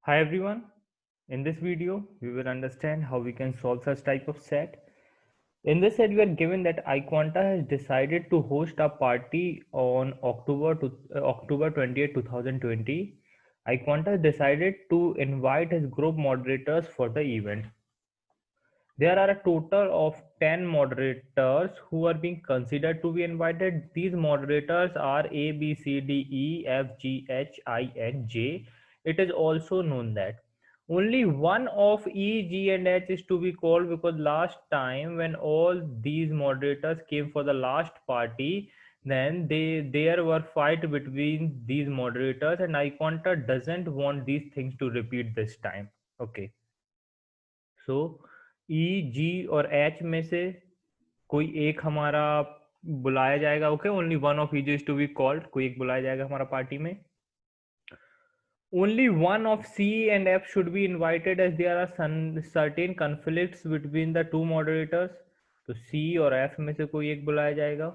Hi everyone. In this video, we will understand how we can solve such type of set. In this set, we are given that iQuanta has decided to host a party on October 20th, 2020. iQuanta has decided to invite his group moderators for the event. There are a total of 10 moderators who are being considered to be invited. These moderators are A, B, C, D, E, F, G, H, I, and J. It is also known that only one of E, G, and H is to be called, because last time when all these moderators came for the last party, then there were fight between these moderators, and iQuanta doesn't want these things to repeat this time. Okay. सो ई जी और H में से कोई एक हमारा बुलाया जाएगा. Okay, only one of each is to be called. कोई एक बुलाया जाएगा हमारा पार्टी में. Only one of C and F should be invited, as there are certain conflicts between the two moderators. तो C और F में से कोई एक बुलाया जाएगा.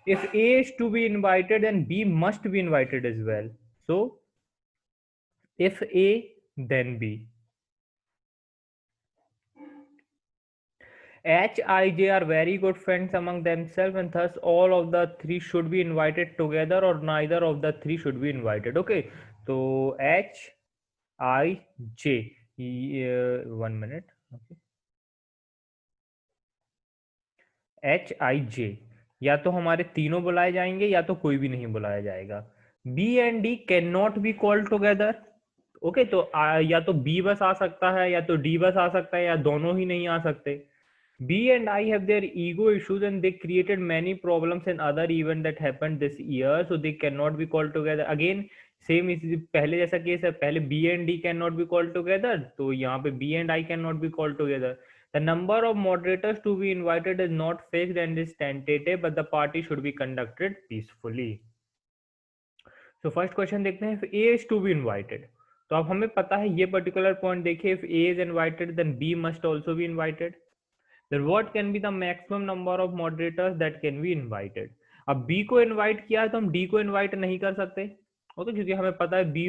If A is to be invited, then B must be invited as well. So if A, then B. H, I, J are very good friends among themselves, and thus all of the three should be invited together, or neither of the three should be invited. Okay, so H, I, J. 1 minute. Okay. H, I, J या तो हमारे तीनों बुलाए जाएंगे या तो कोई भी नहीं बुलाया जाएगा. B and D can not be called together. Okay, तो या तो B बस आ सकता है, या तो D बस आ सकता है, या दोनों ही नहीं आ सकते. B and I have their ego issues, and they created many problems in other event that happened this year, so they cannot be called together. Again, same इसी पहले जैसा केस है. पहले B and D can not be called together, तो यहाँ पे B and I can not be called together. The number of moderators to be invited is not fixed and is tentative, but the party should be conducted peacefully. So first question देखते हैं. If A is to be invited, तो अब हमें पता है ये particular point देखिए. If A is invited, then B must also be invited. Then what can be the maximum number of moderators that can be invited? अब B को invite किया है तो हम D को इनवाइट नहीं कर सकते. ओके, क्योंकि हमें पता है B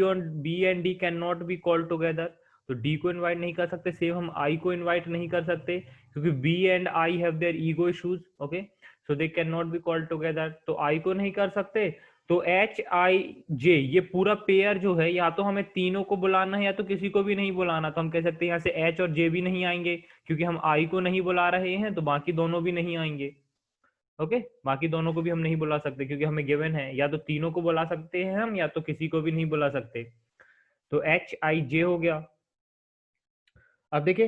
and D can not be called together, तो D को इनवाइट नहीं कर सकते. सेम हम I को इनवाइट नहीं कर सकते, क्योंकि B and I have their ego issues. Okay, so they can not be called together, तो I को नहीं कर सकते. तो एच आई जे ये पूरा पेयर जो है, या तो हमें तीनों को बुलाना है या तो किसी को भी नहीं बुलाना. तो हम कह सकते हैं यहाँ से एच और जे भी नहीं आएंगे, क्योंकि हम आई को नहीं बुला रहे हैं, तो बाकी दोनों भी नहीं आएंगे. ओके, बाकी दोनों को भी हम नहीं बुला सकते, क्योंकि हमें गिवन है या तो तीनों को बुला सकते हैं हम, या तो किसी को भी नहीं बुला सकते. तो एच आई जे हो गया. अब देखिए,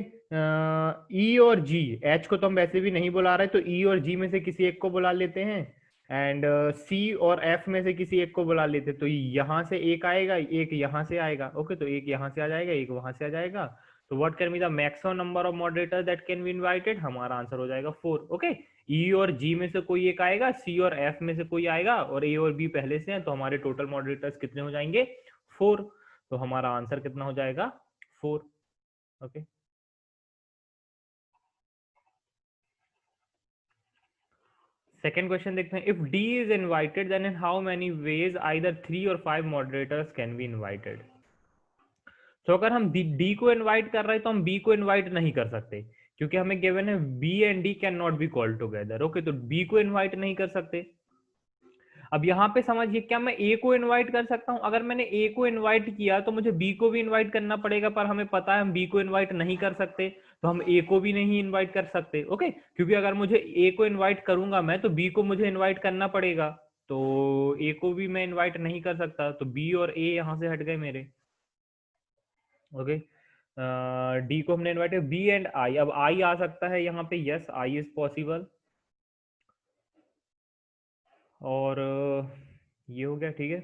ई और जी, एच को तो हम वैसे भी नहीं बुला रहे, तो ई और जी में से किसी एक को बुला लेते हैं, एंड सी और एफ में से किसी एक को बुला लेते हैं. तो यहाँ से एक आएगा, एक यहाँ से आएगा. ओके, तो एक यहाँ से आ जाएगा, एक वहां से आ जाएगा. तो what can be the maximum number of moderator that can be invited? हमारा आंसर हो जाएगा 4. ओके, ई और जी में से कोई एक आएगा, सी और एफ में से कोई आएगा, और ए और बी पहले से हैं, तो हमारे टोटल मॉडरेटर्स कितने हो जाएंगे? 4. तो हमारा आंसर कितना हो जाएगा? 4. ओके, सेकेंड क्वेश्चन देखते हैं. If D is invited, then in how many ways either 3 और 5 मॉडरेटर्स कैन बी इनवाइटेड? तो अगर हम डी को इनवाइट कर रहे हैं तो हम बी को इनवाइट नहीं कर सकते, क्योंकि हमें गिवन है B and D can not be called together. Okay, तो बी को इनवाइट नहीं कर सकते. अब यहाँ पे समझिए, क्या मैं ए को इनवाइट कर सकता हूँ? अगर मैंने ए को इनवाइट किया तो मुझे बी को भी इनवाइट करना पड़ेगा, पर हमें पता है हम बी को इनवाइट नहीं कर सकते, तो हम ए को भी नहीं इनवाइट कर सकते. ओके, क्योंकि अगर मुझे ए को इनवाइट करूंगा मैं, तो बी को मुझे इनवाइट करना पड़ेगा, तो ए को भी मैं इनवाइट नहीं कर सकता. तो बी और ए यहाँ से हट गए मेरे. ओके, डी को हमने इन्वाइट, बी एंड आई. अब आई आ सकता है यहाँ पे, यस आई इज पॉसिबल. और ये हो गया, ठीक है.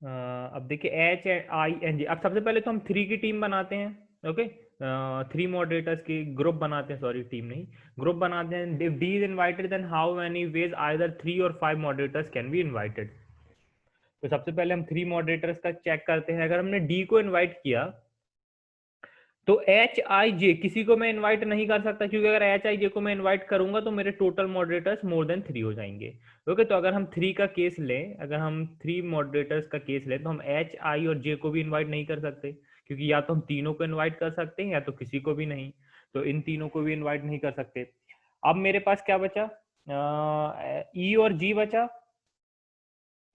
अब देखिए H and I N G. अब सबसे पहले तो हम 3 की टीम बनाते हैं. ओके, 3 मॉडरेटर्स की ग्रुप बनाते हैं, सॉरी टीम नहीं, ग्रुप बनाते हैं. If D is invited, then how many ways either 3 और 5 मॉडरेटर्स कैन बी इन्वाइटेड? तो सबसे पहले हम 3 मॉडरेटर्स का चेक करते हैं. अगर हमने डी को इन्वाइट किया, तो एच आई जे किसी को मैं इनवाइट नहीं कर सकता, क्योंकि अगर एच आई जे को मैं इनवाइट करूंगा तो मेरे टोटल मॉडरेटर्स मोर देन 3 हो जाएंगे। ओके, तो अगर हम 3 का केस लें, अगर हम 3 मॉडरेटर्स का केस लें, तो हम एच आई और जे को भी इनवाइट नहीं कर सकते, क्योंकि या तो हम तीनों को इनवाइट कर सकते हैं या तो किसी को भी नहीं। तो इन तीनों को भी इनवाइट नहीं कर सकते। अब मेरे पास क्या बचा, ई और जी बचा,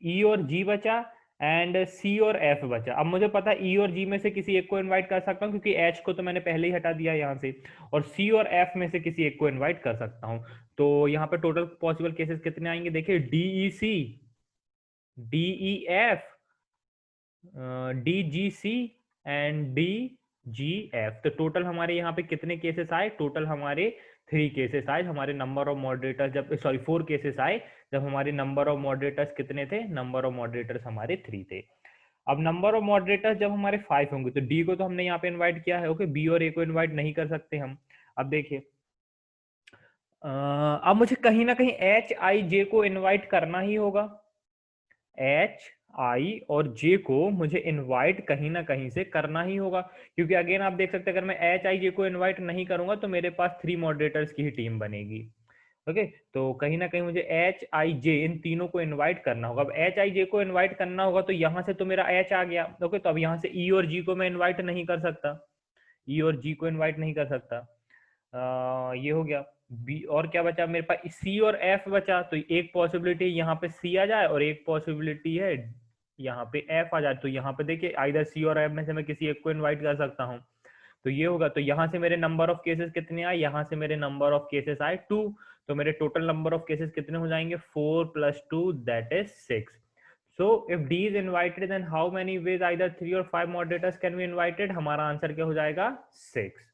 ई और जी बचा, एंड सी और एफ बचा। अब मुझे पता है ई और जी में से किसी एक को इनवाइट कर सकता हूँ, क्योंकि एच को तो मैंने पहले ही हटा दिया यहाँ से, और सी और एफ में से किसी एक को इनवाइट कर सकता हूँ। तो यहाँ पे टोटल पॉसिबल केसेस कितने आएंगे, देखिए, D E C, D E F, D G C and D G F. तो टोटल हमारे यहाँ पे कितने केसेस आए, टोटल हमारे 3 केसेस आए। हमारे नंबर ऑफ मॉडरेटर्स जब, सॉरी 4 केसेस आए जब हमारे नंबर ऑफ मॉडरेटर्स कितने थे, नंबर ऑफ मॉडरेटर्स हमारे 3 थे। अब नंबर ऑफ मॉडरेटर्स जब हमारे 5 होंगे, तो डी को तो हमने यहाँ पे इनवाइट किया है, ओके, बी और ए को इनवाइट नहीं कर सकते हम। अब देखिए, अब मुझे कहीं ना कहीं एच आई जे को इनवाइट करना ही होगा। एच आई और जे को मुझे इनवाइट कहीं ना कहीं से करना ही होगा, क्योंकि अगेन आप देख सकते हैं, अगर मैं एच आई जे को इनवाइट नहीं करूंगा तो मेरे पास 3 मॉडरेटर्स की ही टीम बनेगी। ओके, तो कहीं ना कहीं मुझे एच आई जे इन तीनों को इनवाइट करना होगा। अब एच आई जे को इनवाइट करना होगा तो यहाँ से तो मेरा एच आ गया। ओके, तो अब यहाँ से ई और जी को मैं इनवाइट नहीं कर सकता, ई और जी को इनवाइट नहीं कर सकता। ये हो गया। बी और क्या बचा मेरे पास, सी और एफ बचा। तो एक पॉसिबिलिटी यहाँ पे सी आ जाए और एक पॉसिबिलिटी है यहाँ पे एफ आ जाए। तो यहाँ पे देखिए, आइदर सी और एफ में से मैं किसी एक को इनवाइट कर सकता हूँ। तो ये होगा। तो यहाँ से मेरे नंबर ऑफ केसेस कितने आए, यहाँ से मेरे नंबर ऑफ केसेस आए 2। तो मेरे टोटल नंबर ऑफ केसेस कितने हो जाएंगे, 4 + 2 that is 6। So if D is invited, then how many ways either 3 or 5 moderators can be invited? हमारा आंसर क्या हो जाएगा, 6।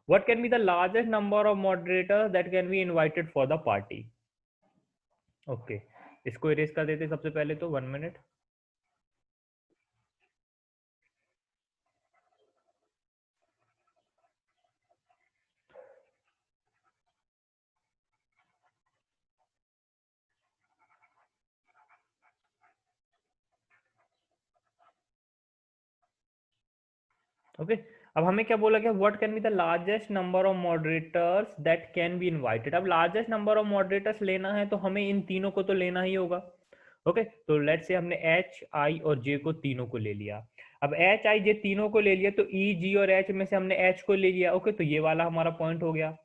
What can be the largest number of moderators that can be invited for the party? Okay, इसको erase कर देते सबसे पहले तो 1 मिनट। ओके, अब हमें क्या बोला गया, what can be the largest number of moderators that can be invited. अब लार्जेस्ट नंबर ऑफ मॉडरेटर्स लेना है तो हमें इन तीनों को तो लेना ही होगा। ओके, तो लेट्स से हमने एच आई और जे को तीनों को ले लिया। अब एच आई जे तीनों को ले लिया, तो ई जी और एच में से हमने एच को ले लिया। ओके, तो ये वाला हमारा पॉइंट हो गया।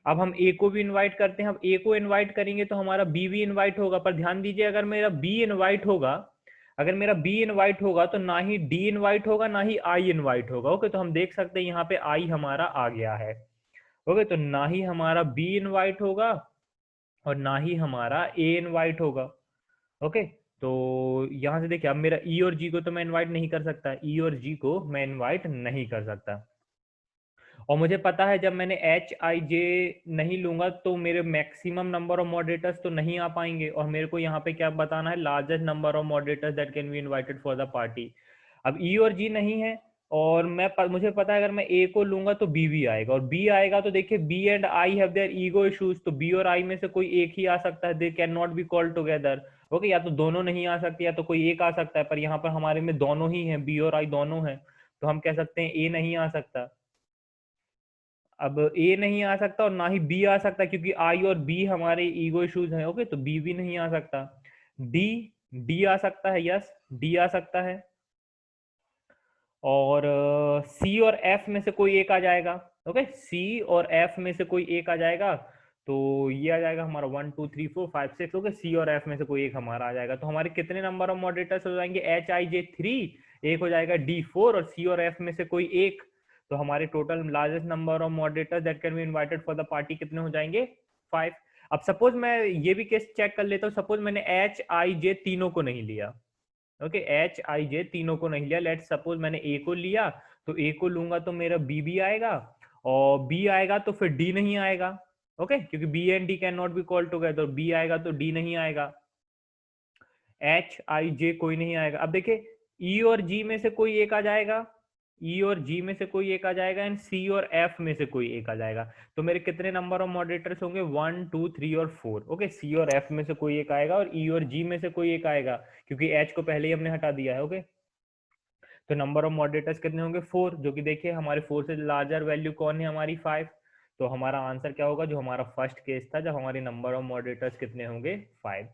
अब हम ए को भी इनवाइट करते हैं। अब ए को इनवाइट करेंगे तो हमारा बी भी इनवाइट होगा, पर ध्यान दीजिए, अगर मेरा बी इनवाइट होगा, अगर मेरा बी इनवाइट होगा तो ना ही डी इनवाइट होगा ना ही आई इनवाइट होगा। ओके, तो हम देख सकते हैं यहाँ पे आई हमारा आ गया है। ओके, तो ना ही हमारा बी इनवाइट होगा और ना ही हमारा ए इनवाइट होगा। ओके, तो यहाँ से देखिए, अब मेरा ई और जी को तो मैं इनवाइट नहीं कर सकता, ई और जी को मैं इनवाइट नहीं कर सकता। और मुझे पता है जब मैंने एच आई जे नहीं लूंगा तो मेरे मैक्सिमम नंबर ऑफ मॉडरेटर्स तो नहीं आ पाएंगे, और मेरे को यहाँ पे क्या बताना है, largest number of moderators that can be invited for the party. अब ई और जी नहीं है, और मुझे पता है अगर मैं ए को लूंगा तो बी भी आएगा, और बी आएगा तो देखिए, B and I have their ego issues. तो बी और आई में से कोई एक ही आ सकता है, they can not be called together. Okay, या तो दोनों नहीं आ सकते या तो कोई एक आ सकता है, पर यहाँ पर हमारे में दोनों ही हैं, बी और आई दोनों हैं। तो हम कह सकते हैं ए नहीं आ सकता। अब ए नहीं आ सकता और ना ही बी आ सकता, क्योंकि आई और बी हमारे ईगो इश्यूज हैं। ओके, तो बी भी नहीं आ सकता। डी, डी आ सकता है, यस, डी आ सकता है। और सी और एफ में से कोई एक आ जाएगा। ओके, सी और एफ में से कोई एक आ जाएगा। तो ये आ जाएगा हमारा 1 2 3 4 5 6। ओके, सी और एफ में से कोई एक हमारा आ जाएगा। तो हमारे कितने नंबर ऑफ मॉडरेटर्स हो जाएंगे, एच आई जे 3, एक हो जाएगा डी 4, और सी और एफ में से कोई एक। तो हमारे total largest number of moderators that can be invited for the party कितने हो जाएंगे, 5। अब सपोज मैं ये भी केस चेक कर लेता हूँ, सपोज मैंने एच आई जे तीनों को नहीं लिया। ओके, एच आई जे तीनों को नहीं लिया, लेट सपोज मैंने ए को लिया, तो ए को लूंगा तो मेरा बी भी आएगा, और बी आएगा तो फिर डी नहीं आएगा। ओके, क्योंकि B and D can not be call together, B आएगा तो डी नहीं आएगा, एच आई जे कोई नहीं आएगा। अब देखिए, ई और जी में से कोई एक आ जाएगा, ई और जी में से कोई एक आ जाएगा, एंड सी और एफ में से कोई एक आ जाएगा। तो मेरे कितने नंबर ऑफ मॉडरेटर्स होंगे, 1 2 3 और 4। ओके, सी और एफ में से कोई एक आएगा और ई और जी में से कोई एक आएगा, क्योंकि एच को पहले ही हमने हटा दिया है। ओके, तो नंबर ऑफ मॉडरेटर्स कितने होंगे 4, जो कि देखिए हमारे 4 से लार्जर वैल्यू कौन है हमारी 5। तो हमारा आंसर क्या होगा, जो हमारा फर्स्ट केस था जब हमारी नंबर ऑफ मॉडरेटर्स कितने होंगे 5।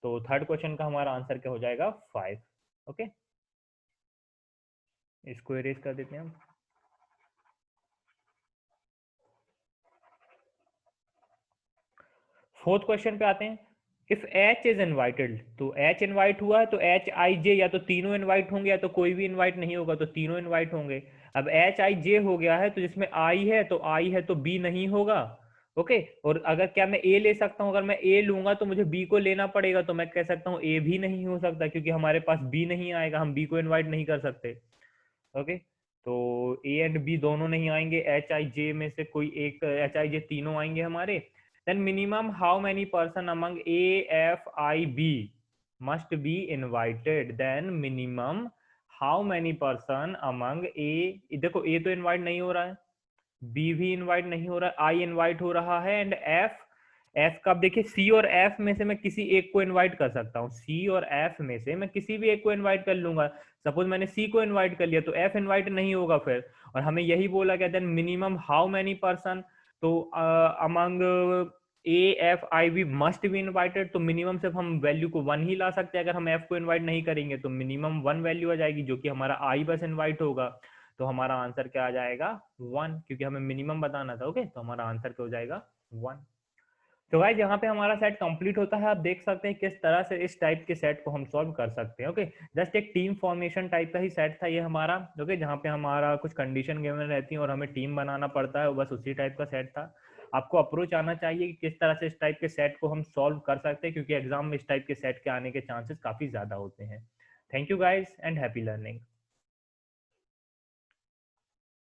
तो थर्ड क्वेश्चन का हमारा आंसर क्या हो जाएगा 5। ओके, इसको इरेज कर देते हैं हम। फोर्थ क्वेश्चन पे आते हैं। इफ एच इज इनवाइटेड, तो एच इनवाइट हुआ है तो एच आई जे या तो तीनों इनवाइट होंगे या तो कोई भी इनवाइट नहीं होगा, तो तीनों इनवाइट होंगे। अब एच आई जे हो गया है तो जिसमें आई है तो आई है तो बी नहीं होगा। ओके, और अगर क्या मैं ए ले सकता हूं, अगर मैं ए लूंगा तो मुझे बी को लेना पड़ेगा, तो मैं कह सकता हूँ ए भी नहीं हो सकता क्योंकि हमारे पास बी नहीं आएगा, हम बी को इन्वाइट नहीं कर सकते। ओके, तो ए एंड बी दोनों नहीं आएंगे, एच आई जे में से कोई एक, एच आई जे तीनों आएंगे हमारे। Then minimum how many person among A F I B must be invited, then minimum how many person among A, देखो ए तो इनवाइट नहीं हो रहा है, बी भी इनवाइट नहीं हो रहा है, आई इनवाइट हो रहा है, एंड एफ, एफ का देखिए सी और एफ में से मैं किसी एक को इनवाइट कर सकता हूँ, सी और एफ में से मैं किसी भी एक को इनवाइट कर लूंगा। सपोज मैंने सी को इनवाइट कर लिया तो एफ इनवाइट नहीं होगा फिर, और हमें यही बोला गया then minimum how many person, तो among A F I V must be invited, तो मिनिमम सिर्फ हम वैल्यू को 1 ही ला सकते हैं, अगर हम एफ को इनवाइट नहीं करेंगे तो मिनिमम 1 वैल्यू आ जाएगी जो कि हमारा आई बस इनवाइट होगा। तो हमारा आंसर क्या आ जाएगा 1, क्योंकि हमें मिनिमम बताना था। ओके, तो हमारा आंसर क्या हो जाएगा 1। तो गाइस यहाँ पे हमारा सेट कंप्लीट होता है, आप देख सकते हैं किस तरह से इस टाइप के सेट को हम सॉल्व कर सकते हैं। ओके, जस्ट एक टीम फॉर्मेशन टाइप का ही सेट था ये हमारा। ओके, जहाँ पे हमारा कुछ कंडीशन गिवन रहती है और हमें टीम बनाना पड़ता है, बस उसी टाइप का सेट था। आपको अप्रोच आना चाहिए कि किस तरह से इस टाइप के सेट को हम सॉल्व कर सकते हैं, क्योंकि एग्जाम में इस टाइप के सेट के आने के चांसेस काफी ज्यादा होते हैं। Thank you guys and happy learning.